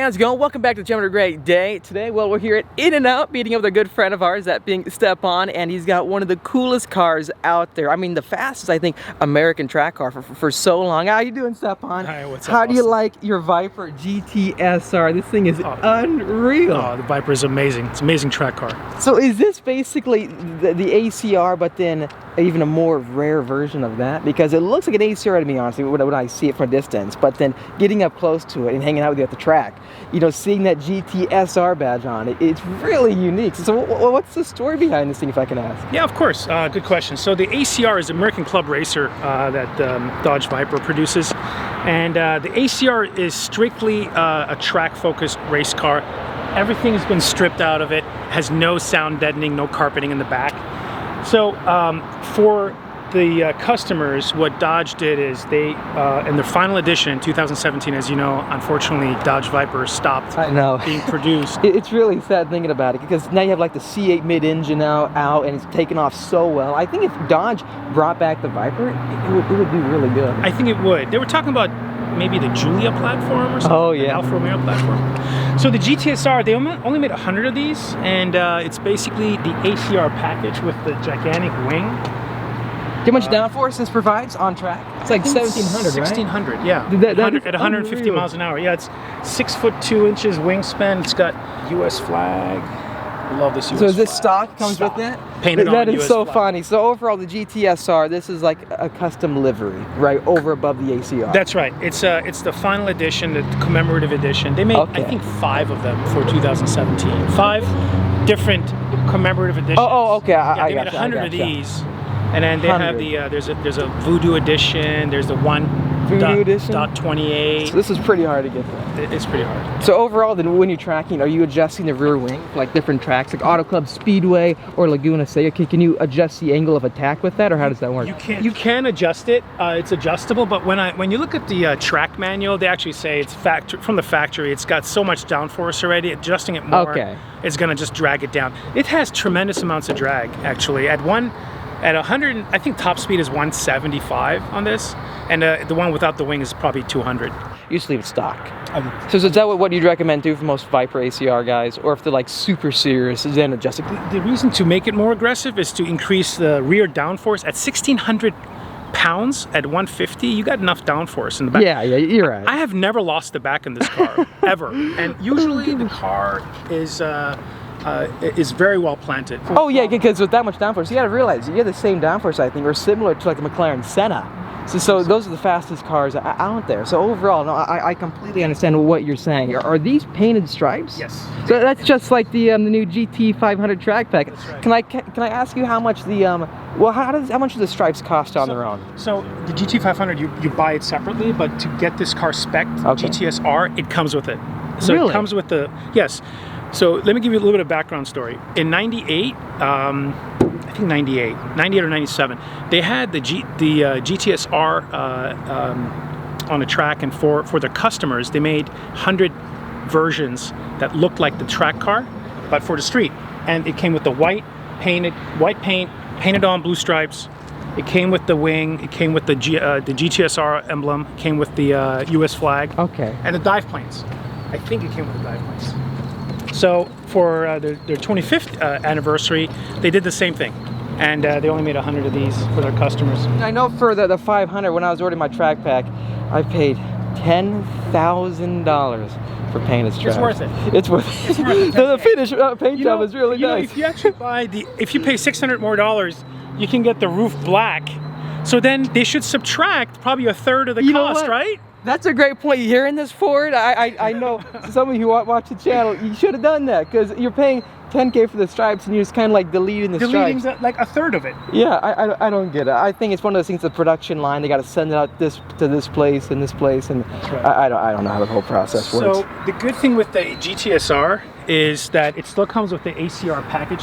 how's it going? Welcome back to the channel. A great day. Today, well, we're here at In-N-Out meeting up with a good friend of ours, that being Stepan, and he's got one of the coolest cars out there. I mean, the fastest, I think, American track car for so long. How you doing, Stepan? Hi, what's up? How do you like your Viper GTS-R? This thing is unreal. Oh, the Viper is amazing. It's an amazing track car. So is this basically the ACR, but then even a more rare version of that? Because it looks like an ACR, to be honest, when I see it from a distance, but then getting up close to it and hanging out with you at the track, you know, seeing that GTSR badge on it, it's really unique. So what's the story behind this thing, if I can ask? Yeah, of course. Good question. So the ACR is an American club racer that Dodge Viper produces. And the ACR is strictly a track-focused race car. Everything has been stripped out of it, has no sound deadening, no carpeting in the back. So for the customers, what Dodge did is they, in their final edition in 2017, as you know, unfortunately, Dodge Viper stopped being produced. It's really sad thinking about it, because now you have like the C8 mid-engine out, and it's taken off so well. I think if Dodge brought back the Viper, it would do really good. I think it would. They were talking about maybe the Giulia platform or something. Oh, yeah. The Alfa Romeo platform. So the GTSR, they only made 100 of these, and it's basically the ACR package with the gigantic wing. How much downforce this provides on track? It's like 1,700, right? 1,600, yeah. At 150 unreal. miles an hour. Yeah, it's 6 foot 2 inches wingspan. It's got U.S. flag. I love this U.S. So is this flag. stock comes Stock. with it? Painted on That is US so flag. funny. So overall, the GTSR, this is like a custom livery, right, over above the ACR. That's right. It's the final edition, the commemorative edition. They made, I think, 5 of them for 2017. 5 different commemorative editions. Oh, okay. Yeah, they made 100 of these. And then they have the there's a Voodoo edition. There's the Voodoo edition? .28. So this is pretty hard to get that. It's pretty hard. So overall, then, when you're tracking, are you adjusting the rear wing for like different tracks, like Auto Club Speedway or Laguna Seca? Can you adjust the angle of attack with that, or how does that work? You can adjust it. It's adjustable, but when you look at the track manual, they actually say it's from the factory. It's got so much downforce already. Adjusting it more is going to just drag it down. It has tremendous amounts of drag, actually. At 100, I think top speed is 175 on this, and the one without the wing is probably 200. You just leave it stock. So is that what you'd recommend too for most Viper ACR guys, or if they're like super serious, then adjust it? The reason to make it more aggressive is to increase the rear downforce. At 1,600 pounds at 150, you got enough downforce in the back. Yeah, you're right. I have never lost the back in this car, ever. And usually the car is very well planted. Oh yeah, because with that much downforce, you got to realize you have the same downforce, I think, or similar to like a McLaren Senna. So those are the fastest cars out there. So overall, no, I completely understand what you're saying. Are these painted stripes? Yes. So that's just like the new GT 500 track pack. That's right. Can I ask you how much the how much do the stripes cost on their own? So the GT 500, you buy it separately, but to get this car spec'd, GTSR, it comes with it. So really? It comes with the So let me give you a little bit of background story. In '98, I think 98 or 97, they had the GTSR on a track, and for their customers, they made 100 versions that looked like the track car, but for the street. And it came with the white paint, painted on blue stripes. It came with the wing. It came with the GTSR emblem. It came with the U.S. flag. Okay. And the dive planes. I think it came with the dive planes. So for their 25th anniversary, they did the same thing, and they only made 100 of these for their customers. I know for the 500, when I was ordering my track pack, I paid $10,000 for painted stripes. It's worth it. It's worth it. It's worth it. The finish paint job is really nice. If you actually buy if you pay $600 more, you can get the roof black. So then they should subtract probably a third of the cost, right? That's a great point. You hearing this, Ford? I know some of you who watch the channel, you should have done that, because you're paying $10K for the stripes and you're just kind of like deleting the stripes. Like a third of it. Yeah, I don't get it. I think it's one of those things, the production line, they got to send it out to this place and this place, and right. I don't know how the whole process works. So the good thing with the GTSR is that it still comes with the ACR package.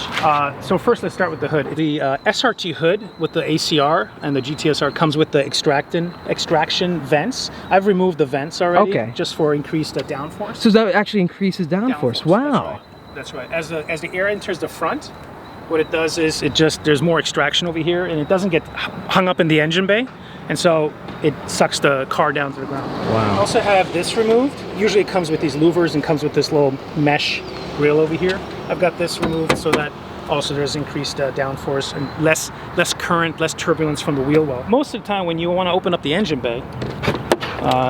So first let's start with the hood. The SRT hood with the ACR and the GTSR comes with the extraction vents. I've removed the vents already, just for increased downforce. So that actually increases downforce. Wow. That's right. As the air enters the front, what it does is there's more extraction over here, and it doesn't get hung up in the engine bay. and so it sucks the car down to the ground. Wow. I also have this removed. Usually it comes with these louvers and comes with this little mesh grill over here. I've got this removed so that also there's increased downforce and less current, less turbulence from the wheel well. Most of the time when you want to open up the engine bay,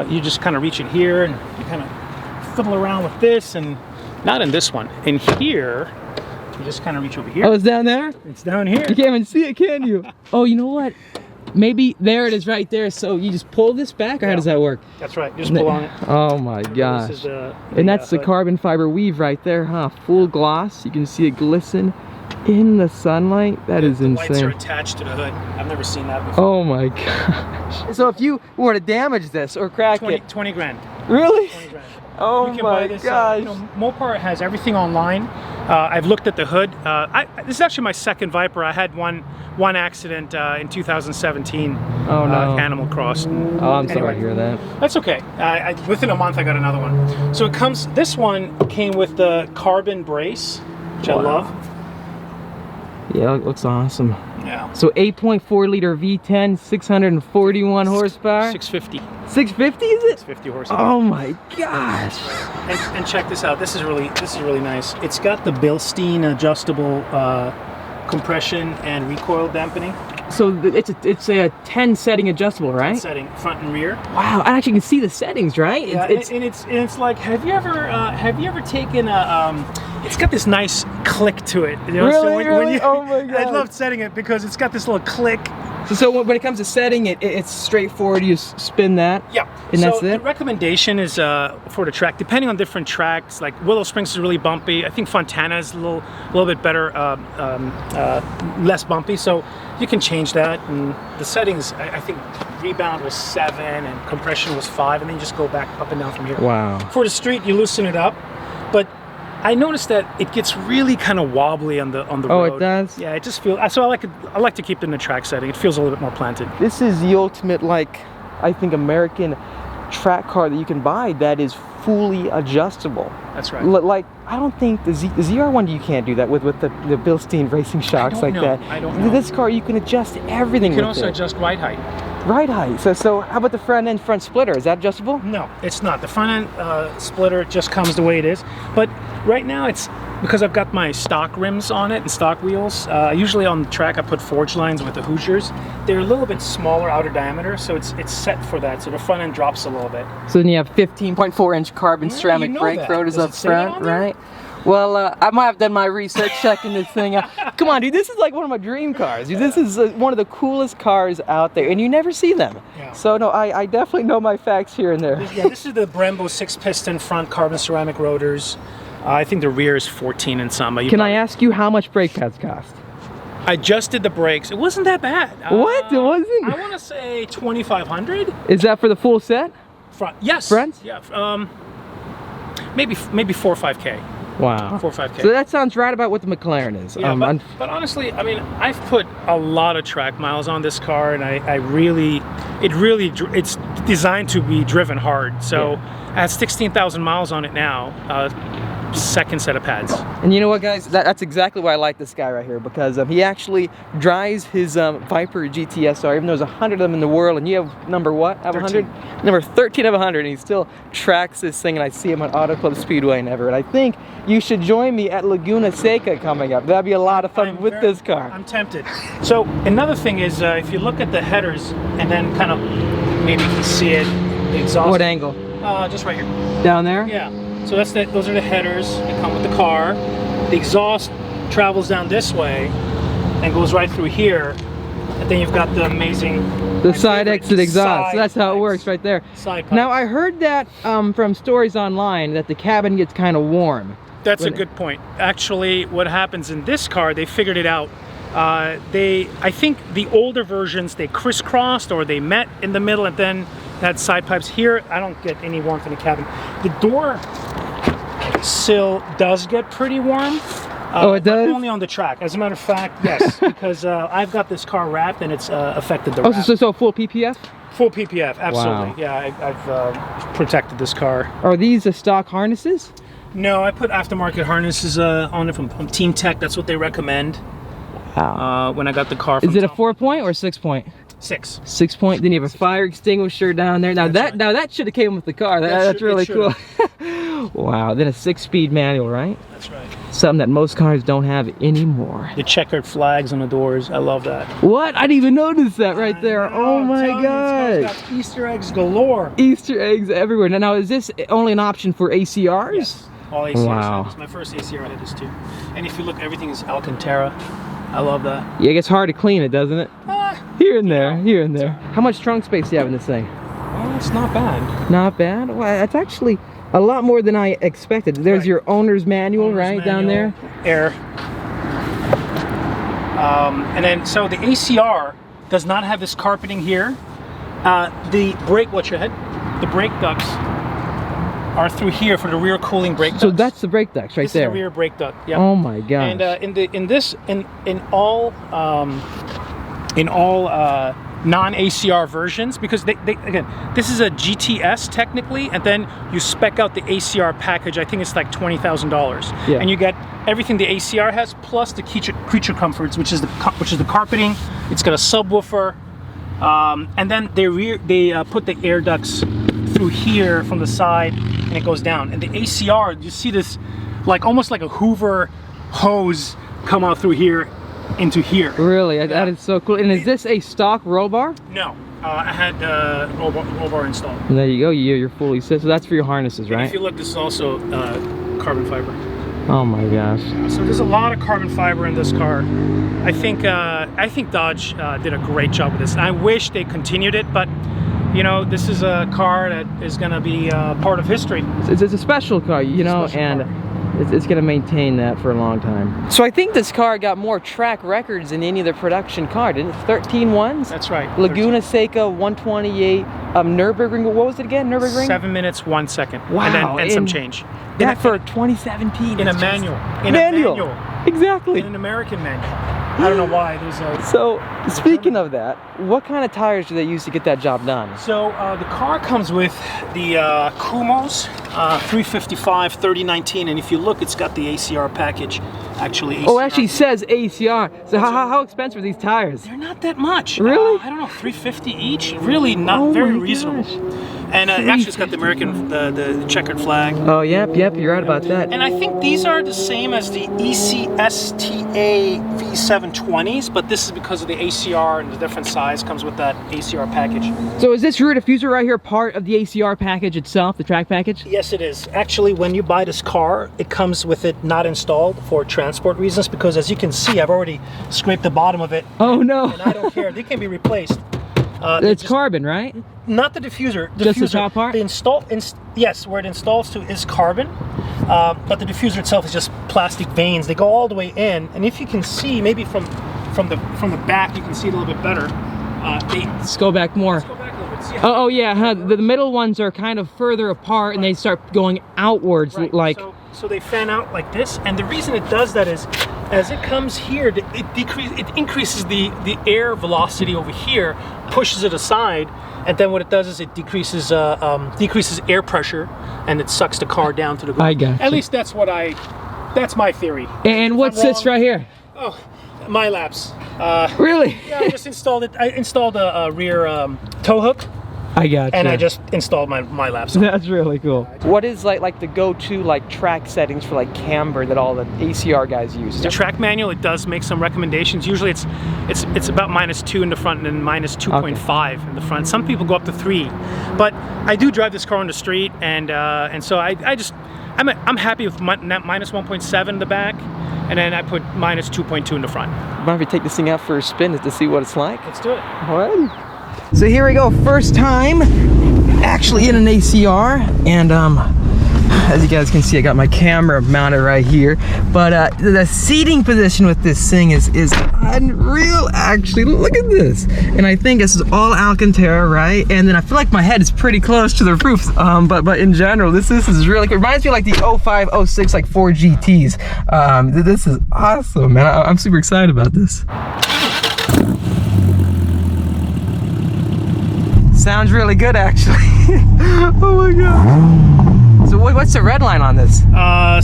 you just kind of reach in here and you kind of fiddle around with this, and not in this one. In here, you just kind of reach over here. Oh, it's down there? It's down here. You can't even see it, can you? Oh, you know what? Maybe there it is right there. So you just pull this back, or how does that work? That's right. You just pull on it. Oh my gosh. This is and that's the carbon fiber weave right there, huh? Full gloss. You can see it glisten in the sunlight. That is insane. The lights are attached to the hood. I've never seen that before. Oh my gosh. So if you were to damage this or crack it. 20 grand. Really? 20 grand. Oh my gosh. You know, Mopar has everything online. I've looked at the hood. This is actually my second Viper. I had one accident in 2017. Oh no. Animal Cross. Oh, I'm sorry to hear that. That's okay. Within a month I got another one. So it comes, this one came with the carbon brace, which I love. Yeah, it looks awesome. Yeah. So 8.4 liter V10, 641 horsepower. 650. 650 is it? 650 horsepower. Oh my gosh. And check this out. This is really nice. It's got the Bilstein adjustable compression and recoil dampening. So it's a 10 setting adjustable, right? 10 setting, front and rear. Wow, I actually can see the settings, right? Yeah, it's like, have you ever taken a it's got this nice click to it. You know? Really? So when you, oh my god. I love setting it because it's got this little click. So when it comes to setting it, it's straightforward. You just spin that. Yeah. And that's it. The recommendation is for the track, depending on different tracks. Like Willow Springs is really bumpy. I think Fontana is a little bit better, less bumpy. So you can change that. And the settings, I think rebound was 7 and compression was 5, and then you just go back up and down from here. Wow. For the street, you loosen it up, but I noticed that it gets really kind of wobbly on the road. Oh, it does? Yeah, it just feels. So I like to keep it in the track setting. It feels a little bit more planted. This is the ultimate, like, I think, American track car that you can buy that is fully adjustable. That's right. Like, I don't think the ZR1 you can't do that with the Bilstein racing shocks like that. I don't know. This car you can adjust everything. You can with also it. adjust ride height. Ride height. So how about the front splitter? Is that adjustable? No, it's not. The front end splitter just comes the way it is. But right now it's because I've got my stock rims on it and stock wheels. Usually on the track I put forged lines with the Hoosiers. They're a little bit smaller outer diameter, so it's set for that. So the front end drops a little bit. So then you have 15.4-inch carbon ceramic brake rotors up front, right? Well, I might have done my research checking this thing out. Come on, dude, this is like one of my dream cars. Dude, this is one of the coolest cars out there, and you never see them. Yeah. So, no, I definitely know my facts here and there. Yeah, this is the Brembo 6-piston front carbon ceramic rotors. I think the rear is 14 and some. Can I ask you how much brake pads cost? I just did the brakes. It wasn't that bad. What? It wasn't? I want to say 2,500. Is that for the full set? Front. Yes. Front? Yeah. Maybe 4 or 5K. Wow. 4 or 5K. So that sounds right about what the McLaren is. Yeah, but honestly, I mean, I've put a lot of track miles on this car, and it's designed to be driven hard. So I have 16,000 miles on it now. Second set of pads. And you know what, guys? That's exactly why I like this guy right here, because he actually drives his Viper GTS-R, even though there's 100 of them in the world, and you have number what? Out of 100? Number 13 of 100, and he still tracks this thing, and I see him on Auto Club Speedway and Everett. I think you should join me at Laguna Seca coming up. That'd be a lot of fun with this car. I'm tempted. So another thing is, if you look at the headers, and then kind of maybe you can see it, the exhaust. What angle? Just right here. Down there? Yeah. So those are the headers that come with the car. The exhaust travels down this way and goes right through here. And then you've got the amazing... The side exit exhaust. So that's how it works right there. Side pipes. Now I heard that from stories online that the cabin gets kind of warm. That's a good point. Actually, what happens in this car, they figured it out. I think the older versions, they crisscrossed or they met in the middle and then had side pipes. Here, I don't get any warmth in the cabin. The door sill does get pretty warm. Oh, it does? But only on the track. As a matter of fact, yes, because I've got this car wrapped and it's affected the wrap. Oh, so full PPF? Full PPF, absolutely. Wow. Yeah, I've protected this car. Are these stock harnesses? No, I put aftermarket harnesses on it from Team Tech. That's what they recommend. Wow. When I got the car from Is it a 4-point or 6-point? 6. 6 point. Then you have a fire extinguisher down there. Now that should have came with the car. That's really cool. Wow. Then a 6-speed manual, right? That's right. Something that most cars don't have anymore. The checkered flags on the doors. I love that. What? I didn't even notice that right there. Oh my god. It's got Easter eggs galore. Easter eggs everywhere. Now is this only an option for ACRs? Yes. All ACRs. Wow. This is my first ACR. I had this too. And if you look, everything is Alcantara. I love that. Yeah, it gets hard to clean it, doesn't it? Here and there, here and there. How much trunk space do you have in this thing? Well, it's not bad. Not bad? Well, that's actually a lot more than I expected. There's your owner's manual, right, down there? Air. And then, so the ACR does not have this carpeting here. The brake, watch your head. The brake ducts are through here for the rear cooling brake ducts. So that's the brake ducts right there. This is the rear brake duct. Yeah. Oh my gosh. And in all non-ACR versions, because they again, this is a GTS technically, and then you spec out the ACR package. I think it's like $20,000, and you get everything the ACR has plus the creature comforts, which is the carpeting. It's got a subwoofer, and then they put the air ducts through here from the side, and it goes down. And the ACR, you see this like almost like a Hoover hose come out through here into here. Really? That is so cool. And is this a stock roll bar? No, I had roll bar installed. And there you go. You're fully set. So that's for your harnesses, right? And if you look, this is also carbon fiber. Oh my gosh. So there's a lot of carbon fiber in this car. I think Dodge did a great job with this. I wish they continued it, but you know, this is a car that is going to be part of history. It's a special car, you know, and it's going to maintain that for a long time. So I think this car got more track records than any other production car, didn't it? 13 ones? That's right. Laguna Seca, 128, Nürburgring, what was it again? Nürburgring? 7 minutes, 1 second. Wow. And some change. That for 2017. In a manual. In a manual. Exactly. In an American manual. I don't know why. So, speaking of that, what kind of tires do they use to get that job done? So, the car comes with the Kumos 355 3019, and if you look, it's got the ACR package. Actually, ACR. Oh, it actually says ACR. So, how expensive are these tires? They're not that much. Really? I don't know, $350 each. Really not very reasonable. Gosh. And actually, it's got the American, the checkered flag. Oh, yep, you're right about that. And I think these are the same as the ECSTA V720s, but this is because of the ACR and the different size comes with that ACR package. So is this rear diffuser right here part of the ACR package itself, the track package? Yes, it is. Actually, when you buy this car, it comes with it not installed for transport reasons, because as you can see, I've already scraped the bottom of it. Oh, no. And I don't care. They can be replaced. It's carbon, right? Not the diffuser. Just the top part? Yes, where it installs to is carbon, but the diffuser itself is just plastic vanes. They go all the way in, and if you can see, maybe from the back, you can see it a little bit better. Let's go back more. Let's go back a little bit. See Oh yeah, huh? The middle ones are kind of further apart, and they start going outwards, right. like. So they fan out like this, and the reason it does that is, as it comes here, it increases the air velocity over here, pushes it aside, and then what it does is it decreases air pressure, and it sucks the car down to the ground. I gotcha. At least that's my theory. And what's this right here? Oh, my laps. Really? Yeah, I just installed it. I installed a rear tow hook. I got and I just installed my laps. That's really cool. What is like the go-to like track settings for like camber that all the ACR guys use? The track manual, it does make some recommendations. Usually it's about -2 in the front and then -2.5 in the front. Some people go up to 3, but I do drive this car on the street, and so I'm happy with -1.7 in the back, and then I put -2.2 in the front. Might be take this thing out for a spin to see what it's like. Let's do it. Alrighty. So here we go, first time actually in an ACR, and as you guys can see, I got my camera mounted right here, but the seating position with this thing is unreal. Actually, look at this, and I think this is all Alcantara, right? And then I feel like my head is pretty close to the roof, but in general, this is really cool. It reminds me of like the 05, 06 like 4 GTs. This is awesome, man. I'm super excited about this. Sounds really good, actually. Oh my god. So what's the red line on this?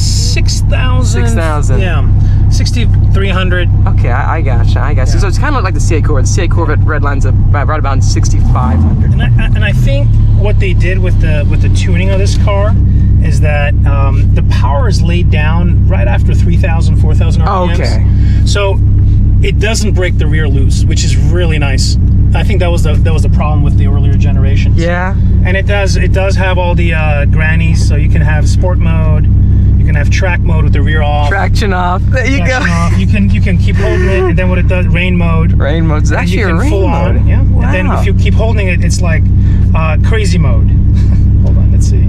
6,000. 6,000. Yeah. 6,300. Okay, I gotcha. Yeah. So it's kind of like the C8 Corvette. The C8 Corvette redlines right about 6,500. And I think what they did with the tuning of this car is that the power is laid down right after 3,000, 4,000 RPMs. Okay. So it doesn't break the rear loose, which is really nice. I think that was the problem with the earlier generations. Yeah. And it does have all the grannies, so you can have sport mode, you can have track mode with the rear off. Traction off. There you go. Off. You can keep holding it, and then what it does, rain mode. Rain mode. It's actually a rain mode. On, yeah. Wow. And then if you keep holding it, it's like crazy mode. Hold on, let's see.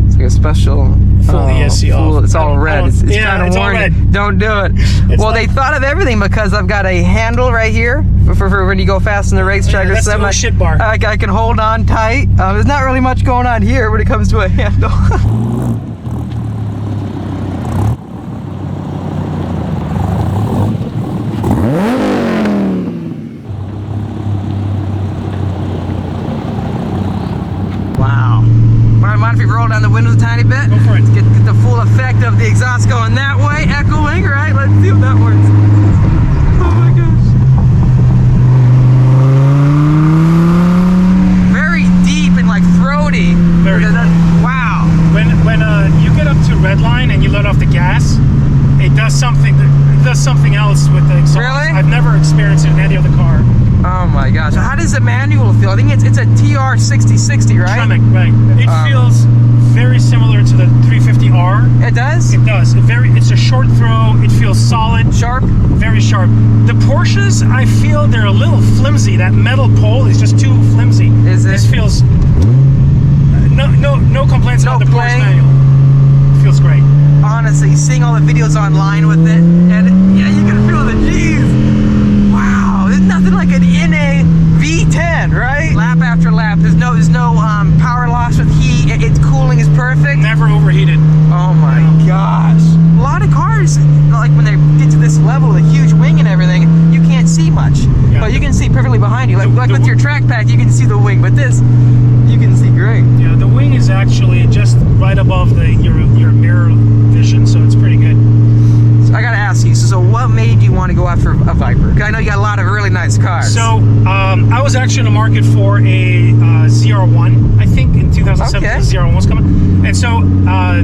It's like a special. Full ESC off. It's all red. It's yeah, kind of warning. Don't do it. Well, they thought of everything because I've got a handle right here for when you go fast in the racetrack or that's something. The shit bar. I can hold on tight. There's not really much going on here when it comes to a handle. Wow. Mind if we roll down the windows a tiny bit? Go for it. Get the full effect of the exhaust going that way, echoing, right? Let's see if that works. Oh my gosh. Very deep and like throaty. Very. Wow. When you get up to redline and you let off the gas, it does something else with the exhaust. Really? I've never experienced it in any other car. Oh my gosh. How does the manual feel? I think it's a TR6060, right? Tremec, right. It feels very similar to the 350R. It does? It does. It's a short throw. It feels solid. Sharp? Very sharp. The Porsches, I feel they're a little flimsy. That metal pole is just too flimsy. Is it? This feels no complaints about the Porsche manual. It feels great. Honestly, seeing all the videos online with it, and yeah, you can feel the G's. Wow, there's nothing like an NA V10, right? Lap after lap. There's no power loss with heat. Its cooling is perfect. Never overheated. Oh my gosh. A lot of cars, like when they get to this level, the huge wing and everything, you can't see much. Yeah. But you can see perfectly behind you. Like with your track pack, you can see the wing, but this, you can see great. Yeah, the wing is actually just right above your mirror vision, so it's pretty good. So I gotta ask you, so what made you want to go after a Viper? 'Cause I know you got a lot of really nice cars. So I was actually in the market for a ZR1, I think in 2007. Okay. The ZR1 was coming, and so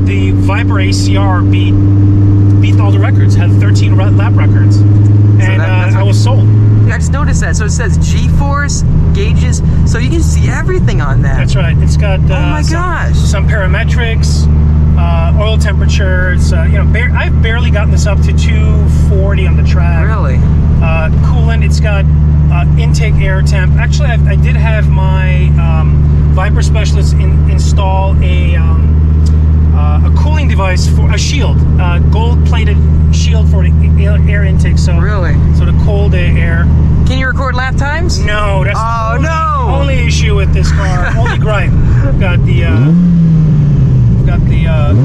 the Viper ACR beat all the records, had 13 lap records, and I was sold. I just noticed that. So it says G-force, gauges, so you can see everything on that. That's right. It's got oh my gosh. some parametrics, oil temperatures. I've barely gotten this up to 240 on the track. Really? Coolant. It's got intake air temp. Actually, I did have my Viper specialist install a cooling device for a shield, gold-plated shield for air intake. So really, so the cold air. Can you record lap times? No, that's the no. only issue with this car. Only gripe. Got the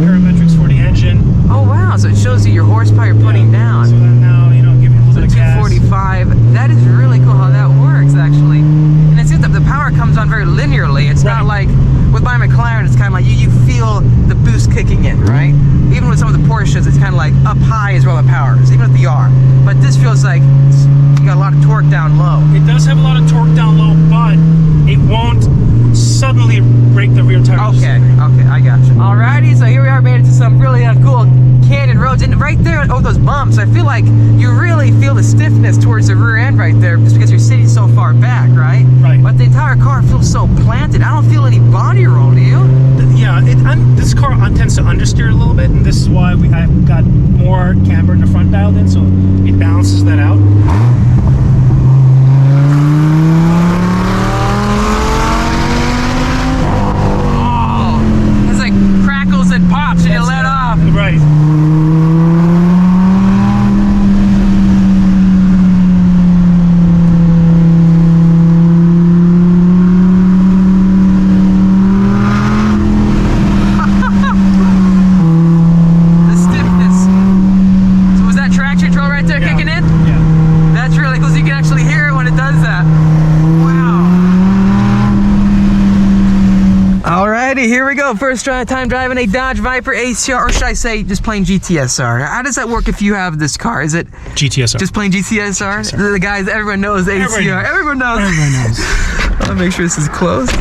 parametrics for the engine. Oh wow! So it shows you your horsepower you're putting down. So that now give you a little bit of gas. 245. That is really cool how that works actually. And it seems that the power comes on very linearly. It's not like with my McLaren. It's kind of like you feel the boost kicking in, right? Even with some of the Porsches, it's kind of like up high is where the power is, even with the R. But this feels like you got a lot of torque down low. It does have a lot of torque down low, but it won't suddenly break the rear tires. Okay, I gotcha. Alrighty, so here we are, made it to some really cool canyon roads, and right there, those bumps, I feel like you really feel the stiffness towards the rear end right there, just because you're sitting so far back, right? Right. But the entire car feels so planted. I don't feel any body roll, do you? Yeah, this car tends to understeer a little bit, and this is why I've got more camber in the front dialed in, so it balances that out. And pops and you let off. Right. The stiffness. So was that traction control right there kicking in? Yeah. here we go. First time driving a Dodge Viper ACR, or should I say just plain GTSR. How does that work if you have this car? Is it GTSR? Just plain GTSR? The guys, everyone knows ACR. Everyone knows. Everyone knows. I'll make sure this is closed.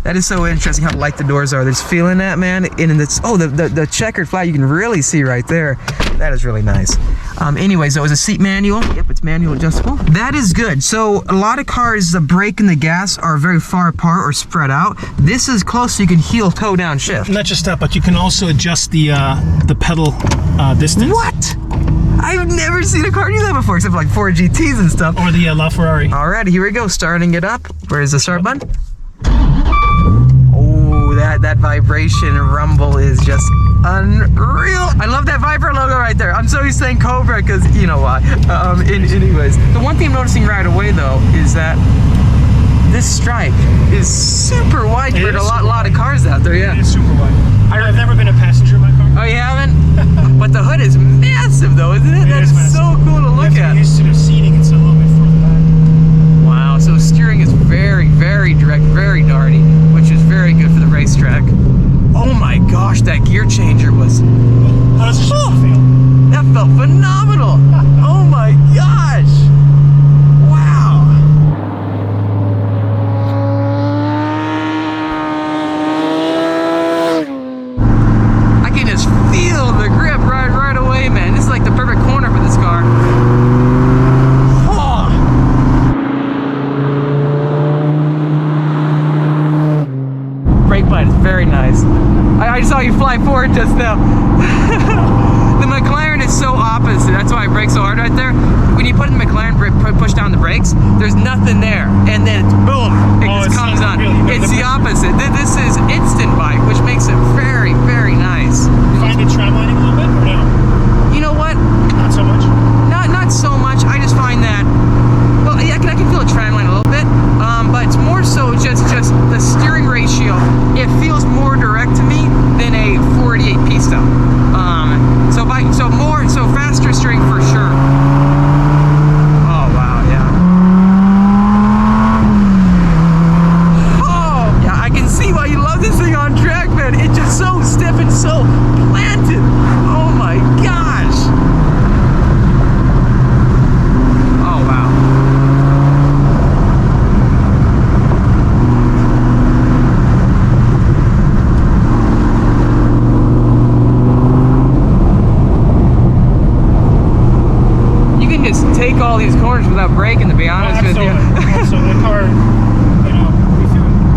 That is so interesting how light the doors are. There's feeling that, man. And it's, the checkered flag you can really see right there. That is really nice. Anyways, that was a seat manual. Yep, it's manual adjustable. That is good. So a lot of cars, the brake and the gas are very far apart or spread out. This is close, so you can heel toe down shift. Not just that, but you can also adjust the pedal distance. What? I've never seen a car do that before, except for like Ford GTs and stuff. Or the LaFerrari. Alright, here we go. Starting it up. Where's the start button? That vibration rumble is just unreal. I love that Viper logo right there. I'm so used to saying Cobra because you know why. Anyways, the one thing I'm noticing right away though is that this stripe is super wide for a lot of cars out there. Yeah, it is super wide. I've never been a passenger in my car. Oh, you haven't? But the hood is massive though, isn't it? That's so cool to look at. Used to the seating, it's a little bit further back. Wow. So steering is very, very direct, very darty, which is very good for the racetrack. Oh my gosh, that gear changer was... How does it feel? That felt phenomenal. Oh my gosh. Wow. I can just feel the grip right away, man. This is like the perfect corner for this car. Brake bite is very nice. I saw you fly forward just now. The McLaren is so opposite. That's why I brake so hard right there. When you put in the McLaren, push down the brakes, there's nothing there. And then boom, it just comes on. Really, it's the opposite. This is instant bite, which makes it very, very nice. Find it tramlining a little bit or no? You know what? Not so much? Not so much. I just find that, well, I can feel a tramline a little bit. But it's more so just the steering ratio. It feels more direct to me than a 488 pista. So faster steering for sure. Oh wow, yeah. Oh yeah, I can see why you love this thing on track, man. It's just so stiff and so planted. Oh my gosh. Oh wow. Take all these corners without braking, to be honest with you. Also, the car, you know,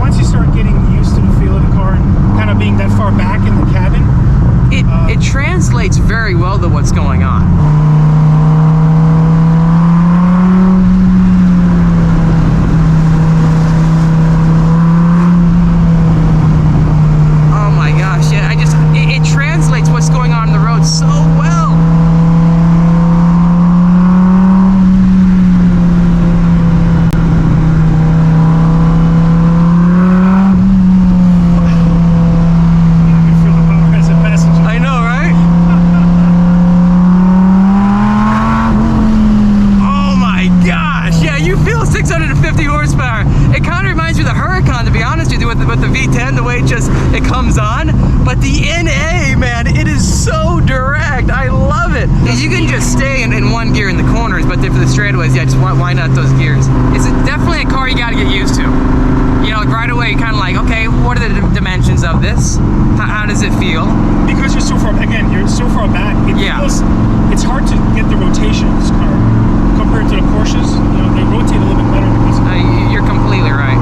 once you start getting used to the feel of the car and kind of being that far back in the cabin, it translates very well to what's going on. Oh my gosh, yeah, it translates what's going on the road so well. With the V10, the way it comes on, but the NA, man, it is so direct. I love it. You can just stay in one gear in the corners, but then for the straightaways, yeah, just why not those gears? It's definitely a car you got to get used to. You know, right away, you're kind of like, okay, what are the dimensions of this? How does it feel? Because you're so far, again, you're so far back. It's hard to get the rotation of this car compared to the Porsches. You know, they rotate a little bit better because you're completely right.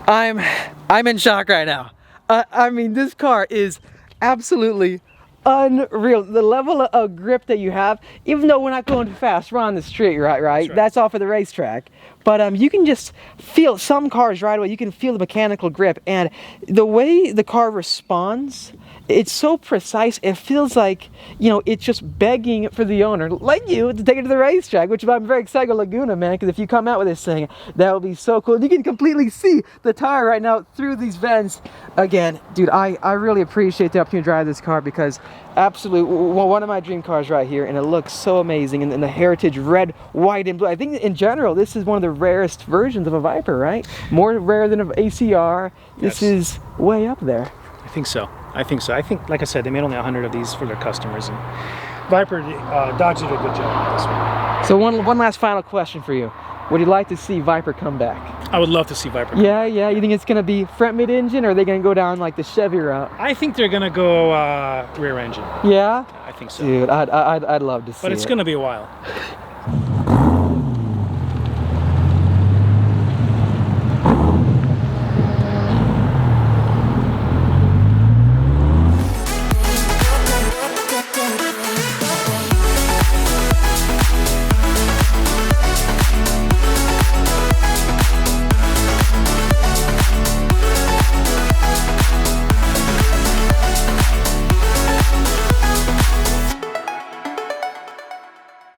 I'm in shock right now. I mean, this car is absolutely unreal. The level of grip that you have, even though we're not going fast, we're on the street, right? That's all for the racetrack. But you can just feel some cars right away. You can feel the mechanical grip, and the way the car responds, it's so precise. It feels like, you know, it's just begging for the owner, like you, to take it to the racetrack, which I'm very excited, Laguna, man, because if you come out with this thing, that would be so cool. You can completely see the tire right now through these vents. Again, dude, I really appreciate the opportunity to drive this car, because absolutely one of my dream cars right here, and it looks so amazing in the heritage red, white, and blue. I think in general, this is one of the rarest versions of a Viper, right? More rare than an ACR. This is way up there. I think so. I think, like I said, they made only 100 of these for their customers, and Viper, Dodge did a good job with this one. So one last final question for you. Would you like to see Viper come back? I would love to see Viper come back. Yeah, you think it's going to be front mid-engine, or are they going to go down like the Chevy route? I think they're going to go rear engine. Yeah? I think so. Dude, I'd love to see it. But it's going to be a while.